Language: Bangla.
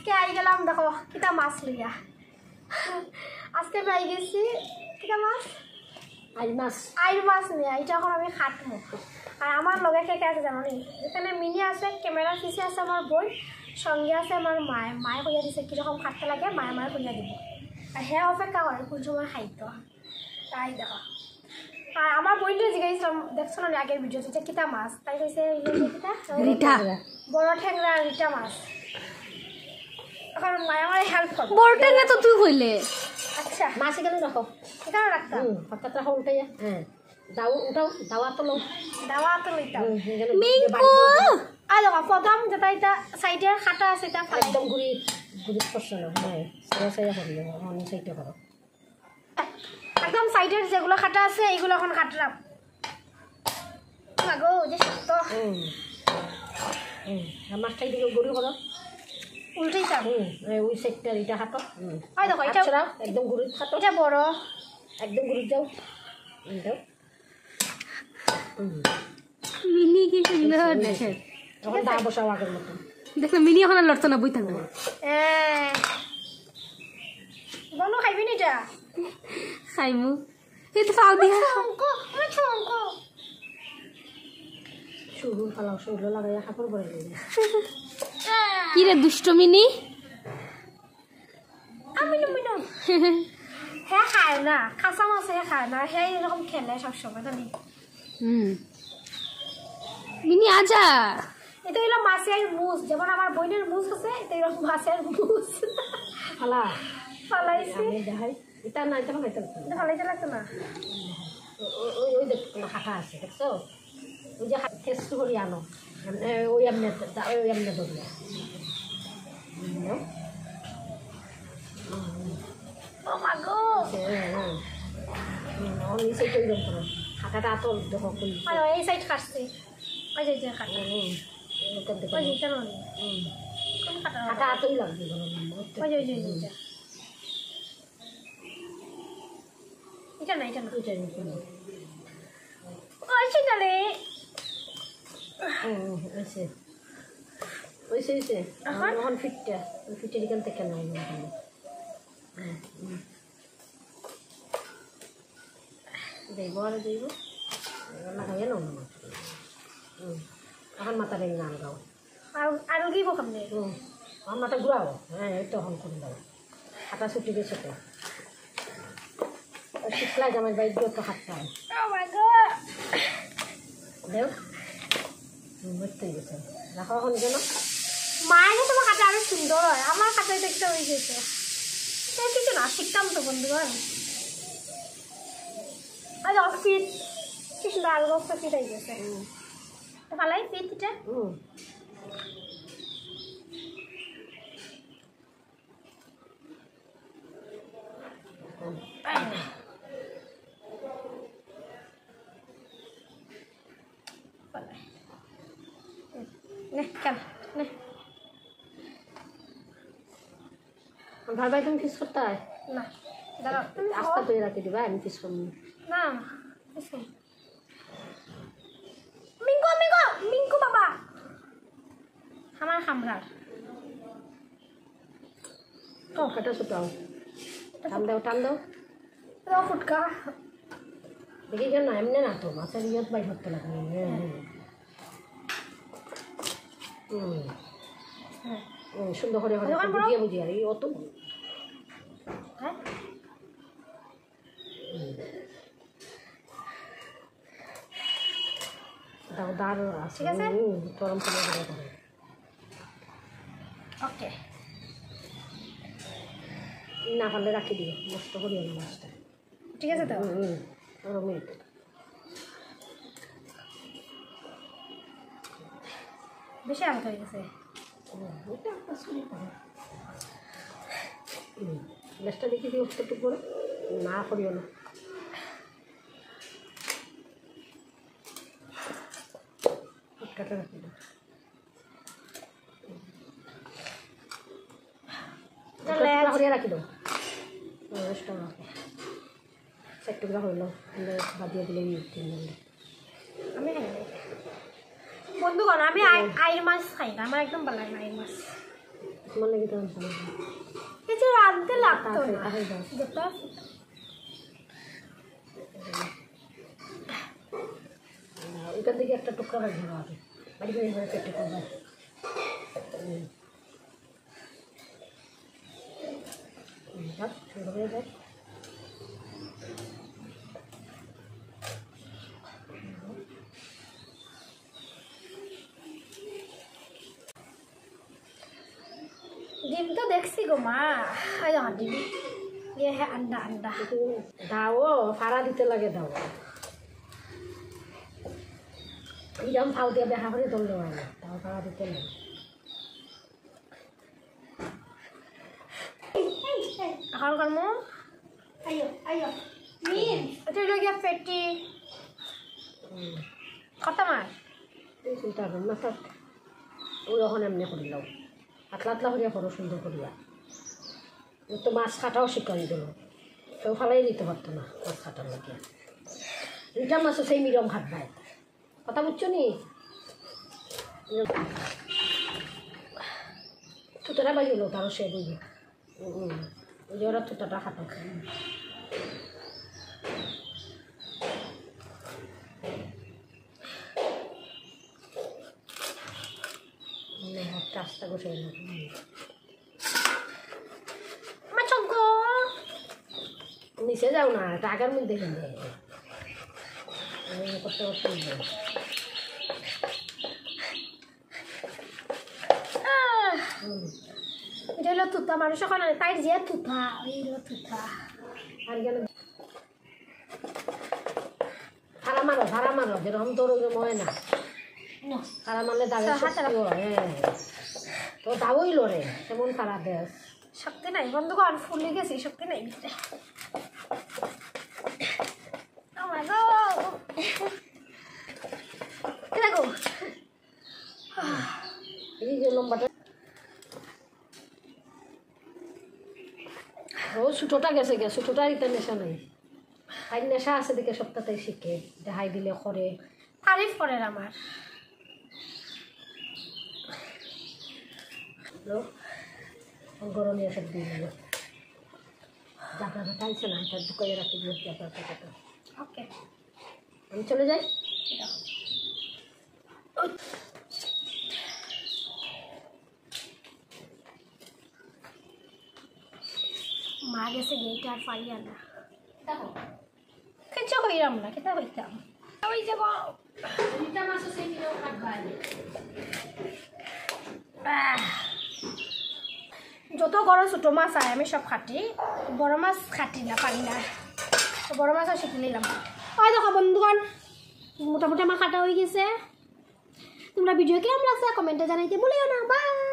আজকে আই গেলাম দেখো কিটা মাছ লইয়া আজকে আমি আই গেছি কিটা মাছ আইর মাছ নিয়ে এটা এখন আমি খাটবো আর আমার লগে কে কে আছে জানো নি এখানে মিনি আছে ক্যামেরার পিছে আছে আমার বোন সঙ্গে আছে আমার মায়ে কইয়া দিছে কীরকম খাটতে লাগে মায়ে কইয়া দিব আর হ্যাঁ অপেক্ষা করে কোন সময় খাইতো তাই দেখো আর আমার বোনটা জিজ্ঞাসা দেখছো না আগের ভিডিওতে যে কিটা মাছ তাই কইছে রিটা বড় ঠ্যাংরা রিটা মাছ এখন মায়ে আমার হেল্প করবে বড় ঠ্যাংরা তো তুই কইলে আচ্ছা মাছ এখানে রাখো এখানে রাখতাম হঠাৎ রাখো উঠাইয়া হ্যাঁ উঠাও দাওয়া তো লইতাম মিঙ্কু আর দেখো প্রথম যেটা এটা সাইডের খাটা আছে এটা একদম গুড়ি করছো না হ্যাঁ সেরা করলে অন্য সাইডে করো একদম সাইডের যেগুলো খাটা আছে এইগুলো এখন কাটলাম গো যে শক্ত মাছটা দিকে গুড়ি করো উল্টেই চাপ ওই সাইডটা এটা হাঁটো হয় দেখো এটা একদম গুড়ি হাঁটো এটা বড় একদম গুড়ি যাও দাও মিনি কি সুন্দর দেখে এখন দা বসাও আগের মতো দেখো মিনি এখন আর লড়তো না বই থাকবে বলো খাইবি নি এটা খাইমু এই তো ফাল দিয়া শুরু ফালাও শুরু লাগাইয়া কাপড় পরে কি রে দুষ্ট মিনি হ্যাঁ খায় না কাঁচা মাছ খায় না হ্যাঁ এরকম খেলে সবসময় জানি মিনি আজা এটা হইলো মাছের মুস যেমন আমার বোনের মুস আছে এটা এরকম মাছের মুস ফালা ফালাইছি দেখাই এটা না এটা ফালাইতে এটা ফালাইতে লাগতো না ওই দেখো হাঁটা আছে দেখছো ওই যে টেস্ট করি আনো ওই এমনি ধরলে ও মা গো এই সাইড ওই রকম করো হাঁটাটা আতল দেখো আর এই সাইড কাটছি ওই যে কাটা ওই যে কেন কোন কাটা হাঁটা আতই লাগবে ওই যে এটা না এটা না ওই সেটা রে ওইসে এখন ফিটটা ফিটের এখান থেকে নাই দেব আর দেব লাগাইয়া নাও না এখন মাথা ভেঙে না লাগাও আর গিয়ে সামনে আমার মাথা ঘুরাও হ্যাঁ এই তখন করে দাও হাঁটা ছুটি গেছে তো শিখলাই আমার বাড়ি দিয়ে তো হাঁটতে হয় দেখ বুঝতে গেছে রাখো এখন যেন মায়ের তোমার কাটা আরো সুন্দর হয় আমার কাটাই দেখতে হয়ে গেছে কিছু না শিখতাম তো বন্ধুগণ আর ফিট কি সুন্দর আলু বস্তা ফিট হয়ে গেছে ভালাই ফিট এটা ভাই ভাই তুমি ফিস করতে হয় না দাঁড়াও তুমি আস্তে তৈরি রাখি দিবা আমি ফিস করবো না মিঙ্কু বাবা আমার খামরার ও কাটা ছুটাও টান দাও ফুটকা দেখি কেন এমনি না তো মাছের ইয়ত বাই ধরতে লাগে সুন্দর করে বুঝিয়ে বুঝিয়ে আর এই অত দাও দাঁড় আছে ঠিক আছে গরম করে ওকে না পারলে রাখি দিও নষ্ট করিও না মাছটা ঠিক আছে তো মিনিট বেশি হালকা হয়ে গেছে গ্যাসটা দেখি দিও একটু করে না করিও না কাটা রাখি দাও রাখি দাও সেটুকরা হইল বাদিয়ে দিলে আমি বন্ধুগণ আমি আইর মাছ খাই না আমার একদম ভালো লাগে না আইর মাছ তোমার লেগে তখন শোনা কিছু রাঁধতে লাগতো না তাহলে দাও যেটা ওইখান থেকে একটা টুকরা বাড়ি ধরো আগে বাড়ি করে ঘরে পেটে করবে সুন্দর হয়ে যায় ডিম তো দেখছি গো মা এই দেখো ডিম ये है अंडा अंडा দাও ফাড়া দিতে লাগে দাও যেমন ফাউ দিয়ে দেখা করে ধরলে হয় না তাও ফাড়া দিতে লাগে এখন করবো আইও আইও মিন এটা হলো গিয়া পেটি কত মাছ এই চিন্তা করুন না থাক ওই যখন এমনি করিলাম আতলা আতলা করিয়া করো সুন্দর করিয়া তো মাছ কাটাও শিখাই দিল কেউ ফালাই দিতে পারতো না মাছ কাটার লাগে দুইটা মাছও সেই মিরম খাট ভাই কথা বুঝছো নি থুতরা বাই হলো তারও সে বুঝলো ওই যে ওরা থুতাটা খাটা আস্তা বসে নিচে যাও না টাকার মধ্যে কিনবে করতে করতে এটা হলো তুতা মানুষ এখন তাই যে তুতা ওই হলো তুতা আর গেলে ভাড়া মারো যেরকম তোর ওই ময় না ভাড়া মারলে দাঁড়িয়ে হ্যাঁ তো দাওই লড়ে তেমন খারাপ দেশ শক্তি নাই বন্ধুগণ ফুলে গেছি শক্তি নাই ভিতরে দেখো এই যে লম্বাটা ও ছোটোটা গেছে গে ছোটোটা এটা নেশা নাই তাই নেশা আছে দেখে সপ্তাহটাই শিখে দেখাই দিলে করে তারিফ করেন আমার গরমে এসব দিয়ে দেবো জাপড়াটা টাইছে না এটা ঢুকাইয়ে রাখি দিয়ে জাপড়াটা ওকে আমি চলে যাই মা গেছে গেইটা আর পাইয়া না দেখো কিছু হইলাম না কেটা হইতাম ওই যাব দুইটা মাছও সেই কিলো কাটবাই যত বড় ছোটো মাছ আয় আমি সব খাটি বড় মাছ খাটি না পারি না তো বড় মাছও শিখে নিলাম ওই দেখো বন্ধুগণ মোটামুটি আমার কাটা হয়ে গেছে তোমরা ভিডিও কেমন লাগছে কমেন্টে জানাইতে ভুলিও না বাই।